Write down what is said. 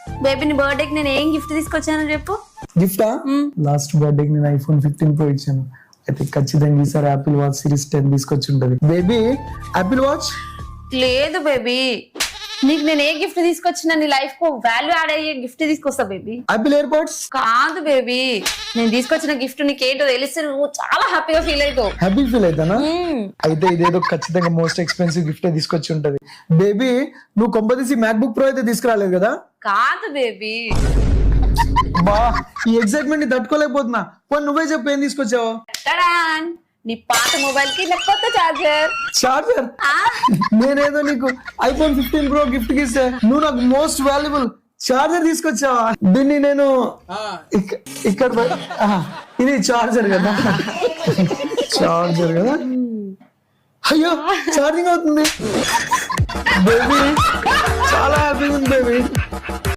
Baby నీ బర్త్డేకి నేను ఏం గిఫ్ట్ తీసుకొచ్చానో చెప్పు. గిఫ్టా? లాస్ట్ బర్త్డేకి నేను ఐఫోన్ 15 Pro ఇచ్చాను. అయితే ఖచ్చితంగా ఈసారి యాపిల్ వాచ్ సిరీస్ 10 తీసుకొచ్చి ఉంటది. బేబీ యాపిల్ వాచ్ లేదు బేబీ, నీకు నేను ఏ గిఫ్ట్ తీసుకొచ్చినా నీ లైఫ్ కు వాల్యూ యాడ్ అయ్యే గిఫ్ట్ తీసుకొస్తా బేబీ. యాపిల్ ఎయిర్ పోడ్స్ కాదు బేబీ, నేను తీసుకొచ్చిన గిఫ్ట్ నీకు ఏంటో తెలిస్తే నువ్వు చాలా హ్యాపీగా ఫీల్ అవుతావు. హ్యాపీ ఫీల్ అవుతానా? అయితే ఇదేదో ఖచ్చితంగా మోస్ట్ ఎక్స్పెన్సివ్ గిఫ్ట్ తీసుకొచ్చి ఉంటది. బేబీ నువ్వు కొంపదీసి మ్యాక్బుక్ ప్రో అయితే తీసుకురాలేదు కదా? కాదు బేబీ. బా ఈ ఎక్సైట్మెంట్ ని తట్టుకోలేకపోతున్నా. పోనీ నువ్వే చెప్పు ఏం తీసుకొచ్చావు? టడాన్, నీ పాత మొబైల్ కి నా కొత్త చార్జర్. చార్జర్? నేనేదో నీకు ఐఫోన్ 15 Pro గిఫ్ట్ ఇస్తే నువ్వు నాకు మోస్ట్ వాల్యుబుల్ చార్జర్ తీసుకొచ్చావా? దీన్ని నేను ఇక్కడ ఇది చార్జర్ కదా? చార్జర్ కదా? అయ్యో ఛార్జింగ్ అవుతుంది. బేబీ చాలా హ్యాపీగా ఉంది బేబీ.